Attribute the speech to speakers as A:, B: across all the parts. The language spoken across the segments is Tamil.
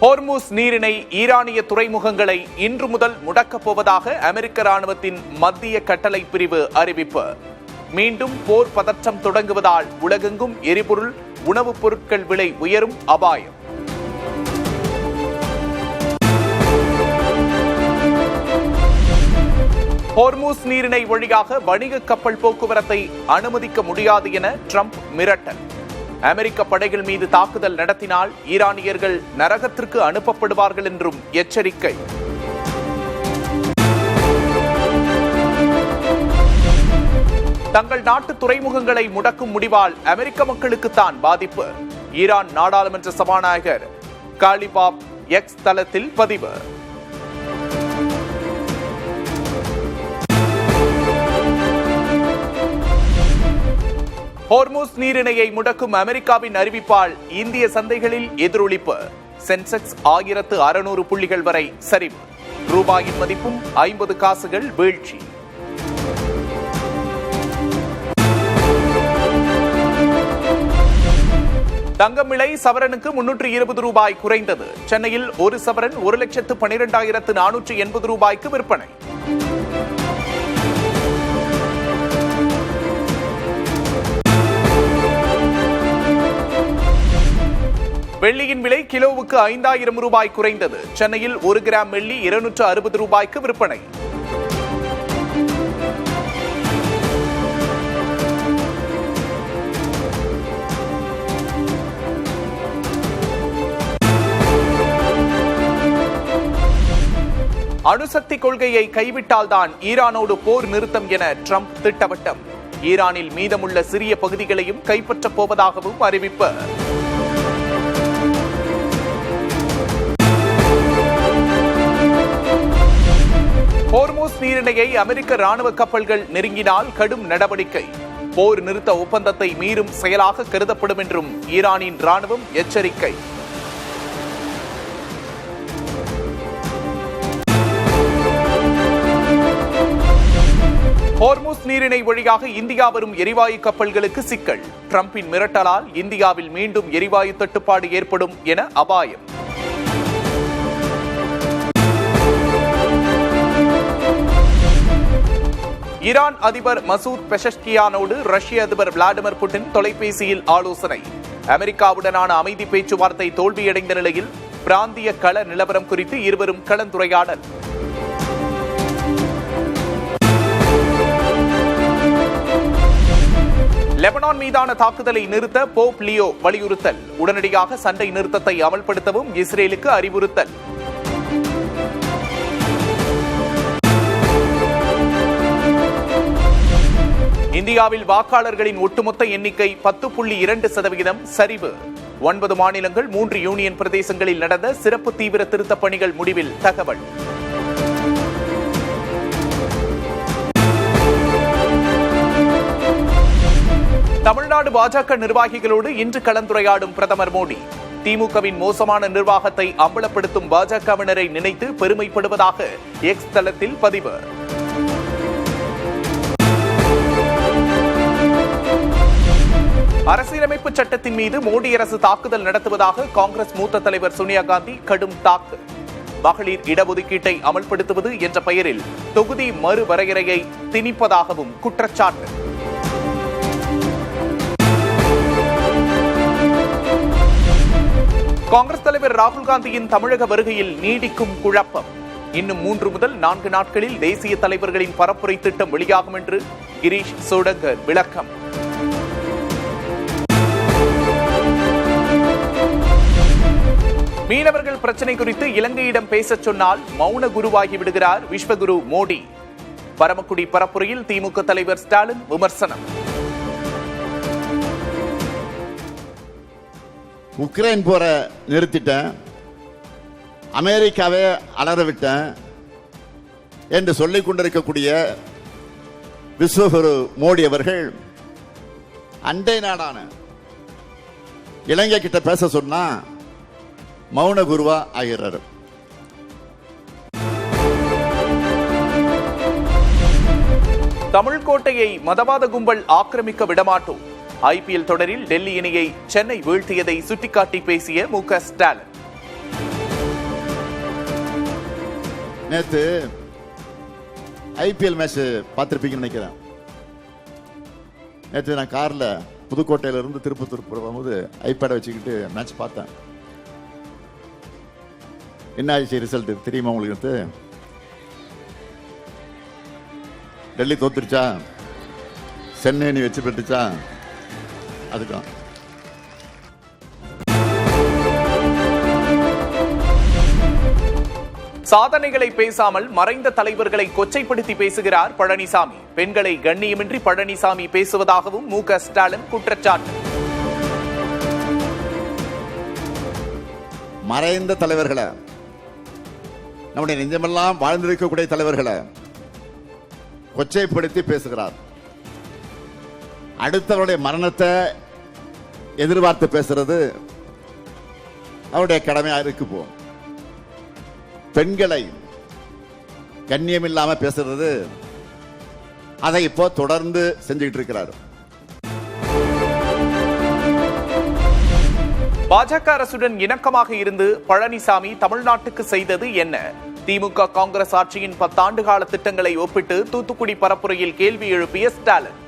A: ஹோர்முஸ் நீரிணை ஈரானிய துறைமுகங்களை இன்று முதல் முடக்கப் போவதாக அமெரிக்க ராணுவத்தின் மத்திய கட்டளை பிரிவு அறிவிப்பு. மீண்டும் போர் பதற்றம் தொடங்குவதால் உலகெங்கும் எரிபொருள், உணவுப் பொருட்கள் விலை உயரும் அபாயம். ஹோர்முஸ் நீரிணை வழியாக வணிக கப்பல் போக்குவரத்தை அனுமதிக்க முடியாது என ட்ரம்ப் மிரட்டல். அமெரிக்க படைகள் மீது தாக்குதல் நடத்தினால் ஈரானியர்கள் நரகத்திற்கு அனுப்பப்படுவார்கள் என்றும் எச்சரிக்கை. தங்கள் நாட்டு துறைமுகங்களை முடக்கும் முடிவால் அமெரிக்க மக்களுக்குத்தான் பாதிப்பு. ஈரான் நாடாளுமன்ற சபாநாயகர் காலிபாப் எக்ஸ் தளத்தில் பதிவு. ஹோர்முஸ் நீரிணையை முடக்கும் அமெரிக்காவின் அறிவிப்பால் இந்திய சந்தைகளில் எதிரொலிப்பு. சென்செக்ஸ் 1600 புள்ளிகள் வரை சரிவு. ரூபாயின் மதிப்பும் 50 காசுகள் வீழ்ச்சி. தங்கம் விலை சவரனுக்கு 320 ரூபாய் குறைந்தது. சென்னையில் ஒரு சவரன் 1,12,480 ரூபாய்க்கு விற்பனை. வெள்ளியின் விலை கிலோவுக்கு 5000 ரூபாய் குறைந்தது. சென்னையில் 1 கிராம் வெள்ளி 260 ரூபாய்க்கு விற்பனை. அணுசக்தி கொள்கையை கைவிட்டால்தான் ஈரானோடு போர் நிறுத்தம் என ட்ரம்ப் திட்டவட்டம். ஈரானில் மீதமுள்ள சிறிய பகுதிகளையும் கைப்பற்றப் போவதாகவும் அறிவிப்பு. ஹோர்முஸ் நீரிணையை அமெரிக்க ராணுவ கப்பல்கள் நெருங்கினால் கடும் நடவடிக்கை. போர் நிறுத்த ஒப்பந்தத்தை மீறும் செயலாக கருதப்படும் என்றும் ஈரானின் ராணுவம் எச்சரிக்கை. ஹோர்முஸ் நீரிணை வழியாக இந்தியா வரும் எரிவாயு கப்பல்களுக்கு சிக்கல். ட்ரம்பின் மிரட்டலால் இந்தியாவில் மீண்டும் எரிவாயு தட்டுப்பாடு ஏற்படும் என அபாயம். ஈரான் அதிபர் மசூத் பெஷஷ்கியானோடு ரஷ்ய அதிபர் விளாடிமிர் புட்டின் தொலைபேசியில் ஆலோசனை. அமெரிக்காவுடனான அமைதி பேச்சுவார்த்தை தோல்வியடைந்த நிலையில் பிராந்திய கள நிலவரம் குறித்து இருவரும் கலந்துரையாடல். லெபனான் மீதான தாக்குதலை நிறுத்த போப் லியோ வலியுறுத்தல். உடனடியாக சண்டை நிறுத்தத்தை அமல்படுத்தவும் இஸ்ரேலுக்கு அறிவுறுத்தல். இந்தியாவில் வாக்காளர்களின் ஒட்டுமொத்த எண்ணிக்கை 10.2% சரிவு. 9 மாநிலங்கள் 3 யூனியன் பிரதேசங்களில் நடந்த சிறப்பு தீவிர திருத்தப் பணிகள் முடிவில் தகவல். தமிழ்நாடு பாஜக நிர்வாகிகளோடு இன்று கலந்துரையாடும் பிரதமர் மோடி. திமுகவின் மோசமான நிர்வாகத்தை அம்பலப்படுத்தும் பாஜகவினரை நினைத்து பெருமைப்படுவதாக எக்ஸ் தளத்தில் பதிவு. அரசியலமைப்பு சட்டத்தின் மீது மோடி அரசு தாக்குதல் நடத்துவதாக காங்கிரஸ் மூத்த தலைவர் சோனியா காந்தி கடும் தாக்கு. மகளிர் இடஒதுக்கீட்டை அமல்படுத்துவது என்ற பெயரில் தொகுதி மறுவரையறையை திணிப்பதாகவும் குற்றச்சாட்டு. காங்கிரஸ் தலைவர் ராகுல் காந்தியின் தமிழக வருகையில் நீடிக்கும் குழப்பம். இன்னும் 3 முதல் 4 நாட்களில் தேசிய தலைவர்களின் பரப்புரை திட்டம் வெளியாகும் என்று கிரீஷ் சோடங்கர் விளக்கம். மீனவர்கள் பிரச்சனை குறித்து இலங்கையிடம் பேசச் சொன்னால் மௌன குருவாகி விடுகிறார் விஸ்வகுரு மோடி. பரமக்குடி பரப்புரையில் திமுக தலைவர் ஸ்டாலின் விமர்சனம்.
B: உக்ரைன் போர நிறுத்திட்டேன், அமெரிக்காவை அலறவிட்டேன் என்று சொல்லிக் கொண்டிருக்கக்கூடிய விஸ்வகுரு மோடி அவர்கள் அண்டை நாடான இலங்கை கிட்ட பேச சொன்னா மௌன குருவா ஆகிறார்.
A: தமிழ் கோட்டையை மதவாத கும்பல் ஆக்கிரமிக்க விடமாட்டோம். IPL தொடரில் டெல்லி அணியை சென்னை வீழ்த்தியதை சுட்டிக்காட்டி பேசிய மு.க. ஸ்டாலின்.
B: நேற்று ஐபிஎல் மேட்ச் பார்த்துருப்பீங்கன்னு நினைக்கிறேன். நேற்று நான் காரில் புதுக்கோட்டையில இருந்து திருப்பத்தூர் போகும்போது ஐபேடை வச்சுக்கிட்டு மேட்ச் பார்த்தேன். என்ன ஆச்சு ரிசல்ட் தெரியுமா உங்களுக்கு? டெல்லி தோத்துருச்சா, சென்னை அணி வெற்றி பெற்றுச்சா? அதுதான்.
A: சாதனைகளை பேசாமல் மறைந்த தலைவர்களை கொச்சைப்படுத்தி பேசுகிறார் பழனிசாமி. பெண்களை கண்ணியமின்றி பழனிசாமி பேசுவதாகவும் மு.க. ஸ்டாலின் குற்றச்சாட்டு.
B: மறைந்த தலைவர்களை, நம்முடைய நெஞ்சமெல்லாம் வாழ்ந்திருக்கக்கூடிய தலைவர்களை கொச்சைப்படுத்தி பேசுகிறார். அடுத்தவருடைய மரணத்தை எதிர்பார்த்து பேசுறது அவருடைய கடமையாக இருக்கு. போ பெண்களை கண்ணியம் இல்லாம பேசுறது அதை இப்போ தொடர்ந்து செஞ்சுக்கிட்டு இருக்கிறார்.
A: பாஜக அரசுடன் இணக்கமாக இருந்து பழனிசாமி தமிழ்நாட்டுக்கு செய்தது என்ன? திமுக காங்கிரஸ் ஆட்சியின் 10 ஆண்டு கால திட்டங்களை ஒப்பிட்டு தூத்துக்குடி பரப்புரையில் கேள்வி எழுப்பிய ஸ்டாலின்.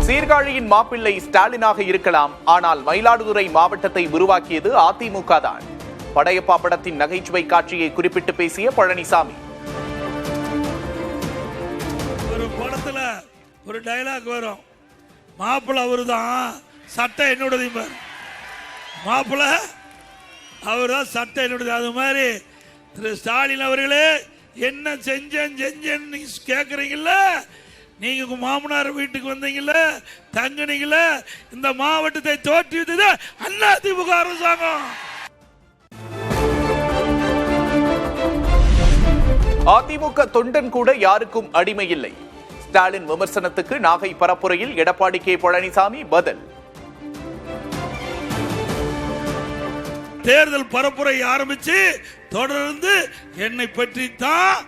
A: சீர்காழியின் மாப்பிள்ளை ஸ்டாலினாக இருக்கலாம், ஆனால் மயிலாடுதுறை மாவட்டத்தை உருவாக்கியது அதிமுக தான். படையப்பா படத்தின் நகைச்சுவை காட்சியை குறிப்பிட்டு பேசிய பழனிசாமி,
C: ஒரு படத்துல ஒரு டயலாக் வரும், மாப்பிள்ளை அவருதான், சட்டை என்னோடது. மாப்பிள்ளை அவர்தான், சட்டை என்னோடது. அது மாதிரி திரு ஸ்டாலின் அவர்களே, என்ன செஞ்சேன்னு கேட்குறீங்கல்ல, நீங்க உங்க மாமனார் வீட்டுக்கு வந்தீங்கல்ல, தங்குனீங்கல்ல, இந்த மாவட்டத்தை தோற்றுவித்தது அதிமுக அரசாங்கம்.
A: அதிமுக தொண்டன் கூட யாருக்கும் அடிமை இல்லை. ஸ்டாலின் விமர்சனத்துக்கு நாகை பரப்புரையில் எடப்பாடி கே. பழனிசாமி பதில்.
C: தேர்தல் பரப்புரை ஆரம்பிச்சு தொடர்ந்து என்னை பற்றி தான்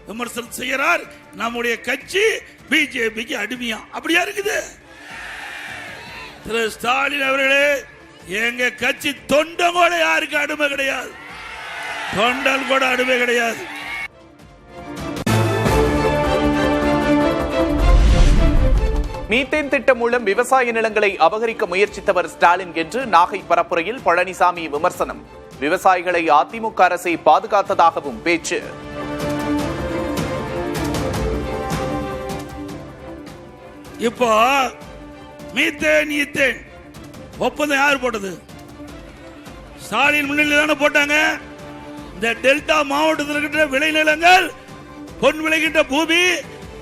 C: விமர்சனம் செய்கிறார். நம்முடைய கட்சி பிஜேபிக்கு அடிமையா? அப்படியா இருக்குது? திரு ஸ்டாலின் அவர்களே, எங்க கட்சி தொண்டன் கூட யாருக்கு அடிமை கிடையாது. தொண்டன் கூட அடிமை கிடையாது.
A: மீத்தேன் திட்டம் மூலம் விவசாய நிலங்களை அபகரிக்க முயற்சித்தவர் ஸ்டாலின் என்று நாகை பரப்புரையில் பழனிசாமி விமர்சனம். விவசாயிகளை அதிமுக அரசை பாதுகாத்ததாகவும் பேச்சு.
C: இப்போ மீத்தேன் ஈத்தேன் ஒப்பந்தம் யார் போட்டது? ஸ்டாலின் முன்னிலையில் தானே போட்டாங்க. இந்த டெல்டா மாவட்டத்தில் இருக்கின்ற விளைநிலங்கள், பொன் விளைகின்ற பூமி,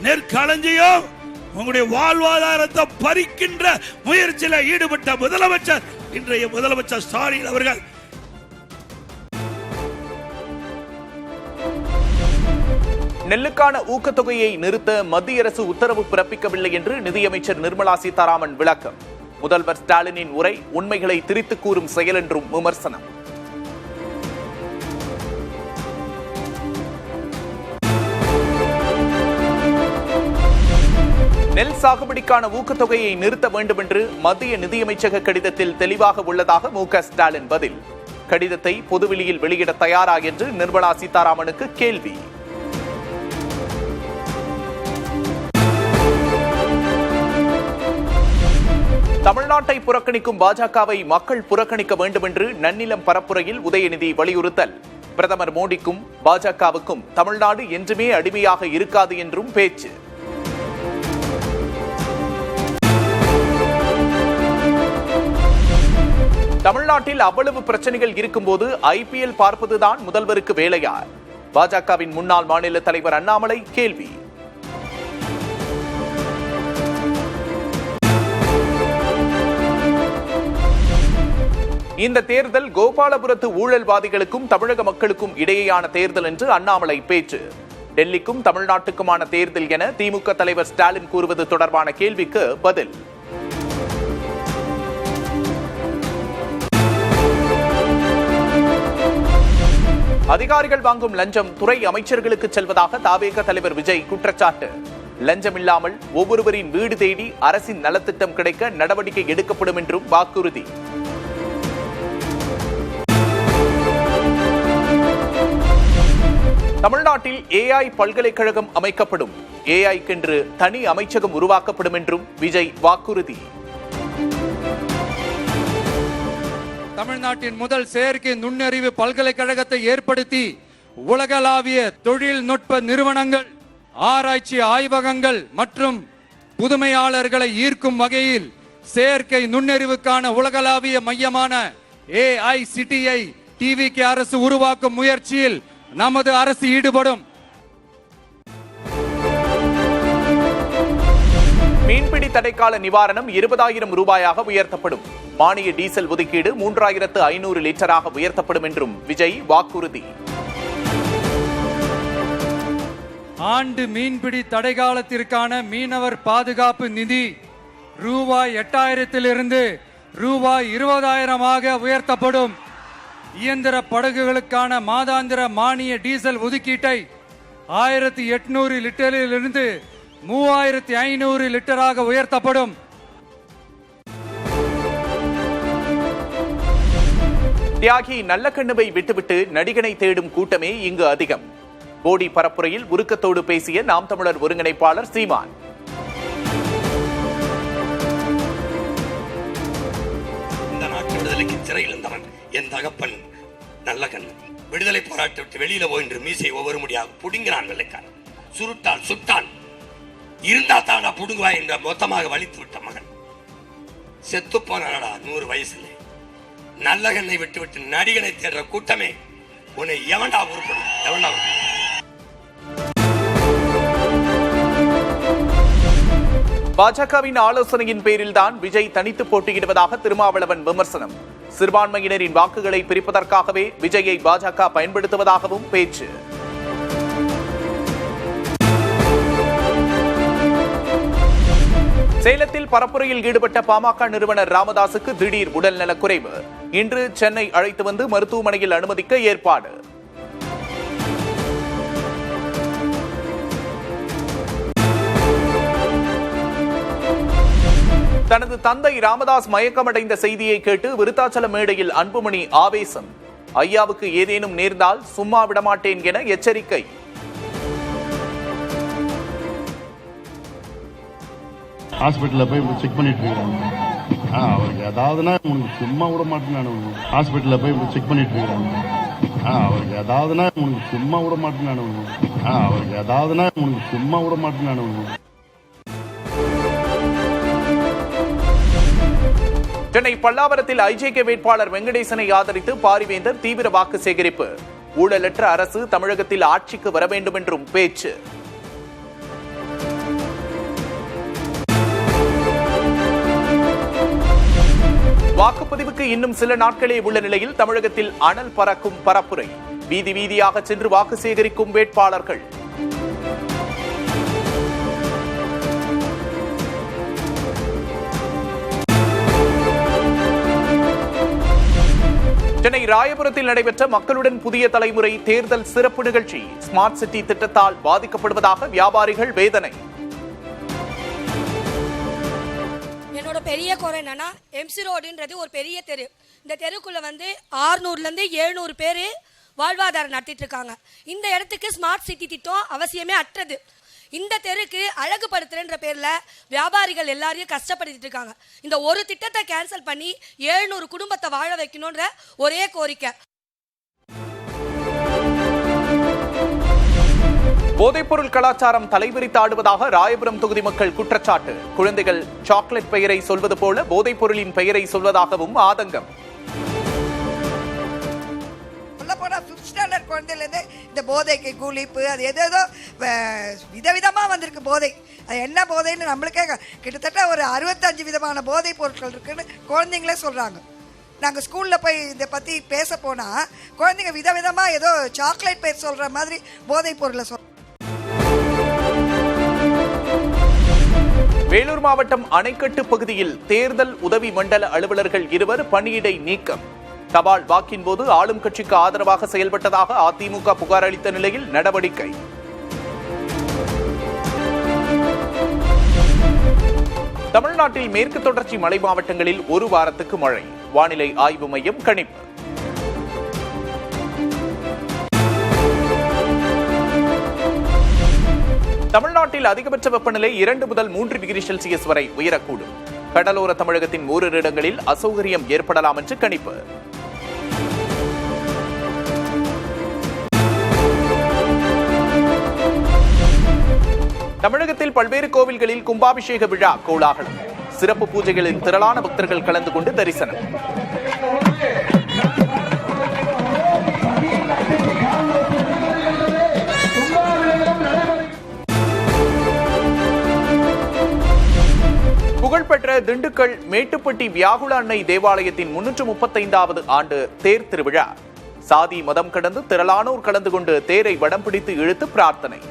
C: நெற்களஞ்சியம், உங்களுடைய வாழ்வாதாரத்தை பறிக்கின்ற முயற்சியில் ஈடுபட்ட முதலமைச்சர், இன்றைய முதலமைச்சர் ஸ்டாலின் அவர்கள்.
A: நெல்லுக்கான ஊக்கத்தொகையை நிறுத்த மத்திய அரசு உத்தரவு பிறப்பிக்கவில்லை என்று நிதியமைச்சர் நிர்மலா சீதாராமன் விளக்கம். முதல்வர் ஸ்டாலினின் உரை உண்மைகளை திரித்து கூறும் செயல் என்றும் விமர்சனம். நெல் சாகுபடிக்கான ஊக்கத்தொகையை நிறுத்த வேண்டும் என்று மத்திய நிதியமைச்சக கடிதத்தில் தெளிவாக உள்ளதாக மு.க. ஸ்டாலின் பதில். கடிதத்தை பொதுவெளியில் வெளியிட தயாரா என்று நிர்மலா சீதாராமனுக்கு கேள்வி. தமிழ்நாட்டை புறக்கணிக்கும் பாஜகவை மக்கள் புறக்கணிக்க வேண்டும் என்று நன்னிலம் பரப்புரையில் உதயநிதி வலியுறுத்தல். பிரதமர் மோடிக்கும் பாஜகவுக்கும் தமிழ்நாடு என்றுமே அடிமையாக இருக்காது என்றும் பேச்சு. தமிழ்நாட்டில் அவ்வளவு பிரச்சனைகள் இருக்கும்போது ஐபிஎல் பார்ப்பதுதான் முதல்வருக்கு வேலையா? பாஜகவின் முன்னாள் மாநில தலைவர் அண்ணாமலை கேள்வி. இந்த தேர்தல் கோபாலபுரத்து ஊழல்வாதிகளுக்கும் தமிழக மக்களுக்கும் இடையேயான தேர்தல் என்று அண்ணாமலை பேச்சு. டெல்லிக்கும் தமிழ்நாட்டுக்குமான தேர்தல் என திமுக தலைவர் ஸ்டாலின் கூறுவது தொடர்பான கேள்விக்கு பதில். அதிகாரிகள் வாங்கும் லஞ்சம் துறை அமைச்சர்களுக்கு செல்வதாக தாவேக தலைவர் விஜய் குற்றச்சாட்டு. லஞ்சம் இல்லாமல் ஒவ்வொருவரின் வீடு தேடி அரசின் நலத்திட்டம் கிடைக்க நடவடிக்கை எடுக்கப்படும் என்றும் வாக்குறுதி. தமிழ்நாட்டில் AI பல்கலைக்கழகம் அமைக்கப்படும், ஏஐக்கென்று தனி அமைச்சகம் உருவாக்கப்படும் என்றும் விஜய் வாக்குறுதி.
D: தமிழ்நாட்டின் முதல் செயற்கை நுண்ணறிவு பல்கலைக்கழகத்தை ஏற்படுத்தி உலகளாவிய தொழில்நுட்ப நிறுவனங்கள், ஆராய்ச்சி ஆய்வகங்கள் மற்றும் புதுமையாளர்களை ஈர்க்கும் வகையில் செயற்கை நுண்ணறிவுக்கான உலகளாவிய மையமான AICTI TVK அரசு உருவாக்கும் முயற்சியில் நமது அரசு ஈடுபடும்.
A: மீன்பிடி தடைக்கால நிவாரணம் 20,000 ரூபாயாக உயர்த்தப்படும். மானிய டீசல் ஒதுக்கீடு 3,500 லிட்டராக உயர்த்தப்படும் என்றும் விஜய் வாக்குறுதி.
D: ஆண்டு மீன்பிடி தடைக்காலத்திற்கான மீனவர் பாதுகாப்பு நிதி ரூபாய் 8,000 ரூபாய் 20,000 உயர்த்தப்படும். இயந்திர படகுகளுக்கான மாதாந்திர மானிய டீசல் ஒதுக்கீட்டை 1,800 லிட்டரிலிருந்து 3,500 லிட்டராக உயர்த்தப்படும்.
A: தியாகி நல்லக்கண்ணுவை விட்டுவிட்டு நடிகனை தேடும் கூட்டமே இங்கு அதிகம். போடி பரப்புரையில் உருக்கத்தோடு பேசிய நாம் தமிழர் ஒருங்கிணைப்பாளர் சீமான்.
E: இந்த நாட்டு விடுதலைக்கு சிறையில் இருந்தவன் என் தகப்பன் நல்லகண்ணு. விடுதலை போராட்ட விட்டு வெளியில போயின்று மீசை ஒவ்வொரு முடியாக புடுங்கிறான் வெள்ளைக்காரன். சுருட்டான் சுட்டான், இருந்தா தானா புடுங்குவாய் என்ற மொத்தமாக வலித்து விட்ட மகன் செத்து போனாடா 100 வயசுல. நல்லகண்ணை விட்டு விட்டு நடிகனை தேடுற கூட்டமே உன்னை எவன்டா உருப்படும், எவன்டா
A: பாஜகவின் ஆலோசனையின் பேரில் தான் விஜய் தனித்து போட்டியிடுவதாக திருமாவளவன் விமர்சனம். சிறுபான்மையினரின் வாக்குகளை பிரிப்பதற்காகவே விஜயை பாஜக பயன்படுத்துவதாகவும் பேச்சு. சேலத்தில் பரப்புரையில் ஈடுபட்ட பாமக நிறுவனர் ராமதாசுக்கு திடீர் உடல்நலக்குறைவு. இன்று சென்னை அழைத்து வந்து மருத்துவமனையில் அனுமதிக்க ஏற்பாடு. தனது தந்தை ராமதாஸ் மயக்கமடைந்த செய்தியை கேட்டு விருத்தாச்சலம் மேடையில் அன்புமணி ஆவேசம். ஐயாவுக்கு ஏதேனும் நேர்ந்தால் சும்மா விடமாட்டேன் என எச்சரிக்கை.
F: ஹாஸ்பிட்டலில் போய் செக் பண்ணிட்டு இருக்காங்க. அவருக்கு ஏதாவதுனா உனக்கு சும்மா விட மாட்டேன். ஹாஸ்பிட்டலில் போய் செக் பண்ணிட்டு இருக்காங்க. அவருக்கு ஏதாவதுனா உனக்கு சும்மா விட மாட்டேன். அவருக்கு ஏதாவதுனா உனக்கு சும்மா விட மாட்டேன்.
A: சென்னை பல்லாவரத்தில் IJK வேட்பாளர் வெங்கடேசனை ஆதரித்து பாரிவேந்தர் தீவிர வாக்கு சேகரிப்பு. ஊழலற்ற அரசு தமிழகத்தில் ஆட்சிக்கு வர வேண்டும் என்றும் பேச்சு. வாக்குப்பதிவுக்கு இன்னும் சில நாட்களே உள்ள நிலையில் தமிழகத்தில் அனல் பறக்கும் பரப்புரை. வீதி வீதியாக சென்று வாக்கு சேகரிக்கும் வேட்பாளர்கள். சென்னை ராயபுரத்தில் நடைபெற்ற மக்களுடன் புதிய தலைமுறை தேர்தல் சிறப்பு நிகழ்ச்சி. ஸ்மார்ட் சிட்டி திட்டத்தால் பாதிக்கப்படுவதாக வியாபாரிகள் வேதனை.
G: என்னோட பெரிய குறை என்னன்னா, MC ரோடுன்றது ஒரு பெரிய தெரு. இந்த தெருக்குள்ள 600 to 700 பேர் வாழ்வாதாரம் நடத்திட்டு இருக்காங்க. இந்த இடத்துக்கு ஸ்மார்ட் சிட்டி திட்டம் அவசியமே அற்றது. இந்த தெருக்கு அழகுபடுத்துறன்ற பேர்ல வியாபாரிகள் எல்லாரையும் கஷ்டப்படுத்திட்டு இருக்காங்க. இந்த ஒரு திட்டத்தை கேன்சல் பண்ணி 700 குடும்பத்தை வாழ வைக்கணும்ன்ற ஒரே கோரிக்கை.
A: போதைப்பொருள் கலாச்சாரம் தலைவிரித்தாடுவதாக ராயபுரம் தொகுதி மக்கள் குற்றச்சாட்டு. குழந்தைகள் சாக்லேட் பெயரை சொல்வது போல போதைப்பொருளின் பெயரை சொல்வதாகவும் ஆதங்கம்.
H: குழந்தையிலேருந்து இந்த போதைக்கு குளிப்பு அது ஏதோ விதவிதமாக வந்திருக்கு போதை. அது என்ன போதைன்னு நம்மளுக்கே கிட்டத்தட்ட ஒரு 65 விதமான போதை பொருட்கள் இருக்குன்னு குழந்தைங்களே சொல்கிறாங்க. நாங்கள் ஸ்கூலில் போய் இதை பற்றி பேச போனால் குழந்தைங்க விதவிதமாக ஏதோ சாக்லேட் பேர் சொல்கிற மாதிரி போதை பொருளை
A: வேலூர் மாவட்டம் அணைக்கட்டு பகுதியில் தேர்தல் உதவி மண்டல அலுவலர்கள் 2 பணியிடை நீக்கம். தபால் வாக்கின் போது ஆளும் கட்சிக்கு ஆதரவாக செயல்பட்டதாக அதிமுக புகார் அளித்த நிலையில் நடவடிக்கை. தமிழ்நாட்டில் மேற்கு தொடர்ச்சி மலை மாவட்டங்களில் 1 வாரத்துக்கு மழை. வானிலை ஆய்வு மையம் கணிப்பு. தமிழ்நாட்டில் அதிகபட்ச வெப்பநிலை 2 முதல் 3 டிகிரி செல்சியஸ் வரை உயரக்கூடும். கடலோர தமிழகத்தின் ஓரிரு இடங்களில் அசௌகரியம் ஏற்படலாம் என்று கணிப்பு. தமிழகத்தில் பல்வேறு கோவில்களில் கும்பாபிஷேக விழா கோலாகலம். சிறப்பு பூஜைகளில் திரளான பக்தர்கள் கலந்து கொண்டு தரிசனம். புகழ்பெற்ற திண்டுக்கல் மேட்டுப்பட்டி வியாகுல அன்னை தேவாலயத்தின் 335வது ஆண்டு தேர் திருவிழா. சாதி மதம் கடந்து திரளானோர் கலந்து கொண்டு தேரை வடம் பிடித்து இழுத்து பிரார்த்தனை.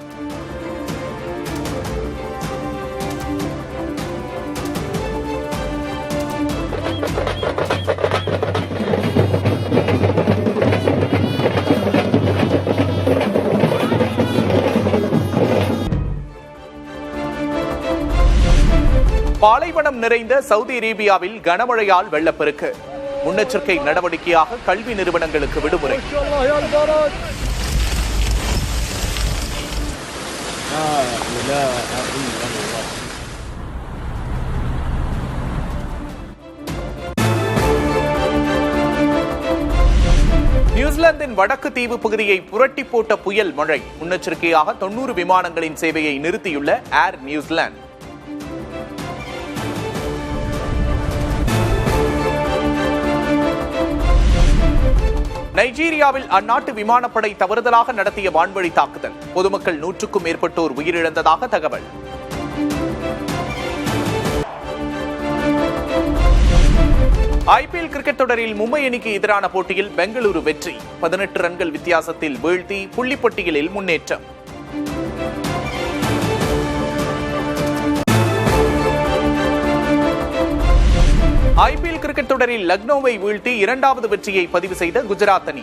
A: பாலைவனம் நிறைந்த சவுதி அரேபியாவில் கனமழையால் வெள்ளப்பெருக்கு. முன்னெச்சரிக்கை நடவடிக்கையாக கல்வி நிறுவனங்களுக்கு விடுமுறை. நியூசிலாந்தின் வடக்கு தீவு பகுதியை புரட்டி போட்ட புயல் மழை. முன்னெச்சரிக்கையாக 90 விமானங்களின் சேவையை நிறுத்தியுள்ள ஏர் நியூசிலாந்து. நைஜீரியாவில் அந்நாட்டு விமானப்படை தவறுதலாக நடத்திய வான்வழி தாக்குதல். பொதுமக்கள் 100க்கும் மேற்பட்டோர் உயிரிழந்ததாக தகவல். ஐபிஎல் கிரிக்கெட் தொடரில் மும்பை அணிக்கு எதிரான போட்டியில் பெங்களூரு வெற்றி. 18 ரன்கள் வித்தியாசத்தில் வீழ்த்தி புள்ளிப்பட்டியலில் முன்னேற்றம். ஐபிஎல் கிரிக்கெட் தொடரில் லக்னோவை வீழ்த்தி 2வது வெற்றியை பதிவு செய்த குஜராத் அணி.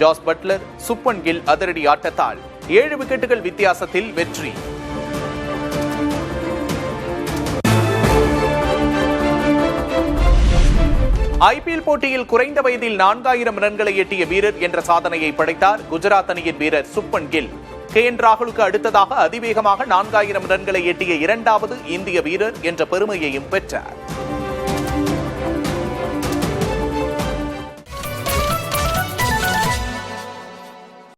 A: ஜாஸ் பட்லர், சுப்மன் கில் அதிரடி ஆட்டத்தால் 7 விக்கெட்டுகள் வித்தியாசத்தில் வெற்றி. ஐபிஎல் போட்டியில் குறைந்த வயதில் 4000 ரன்களை எட்டிய வீரர் என்ற சாதனையை படைத்தார் குஜராத் அணியின் வீரர் சுப்மன் கில். KN ராகுலுக்கு அடுத்ததாக அதிவேகமாக 4000 ரன்களை எட்டிய 2வது இந்திய வீரர் என்ற பெருமையையும் பெற்றார்.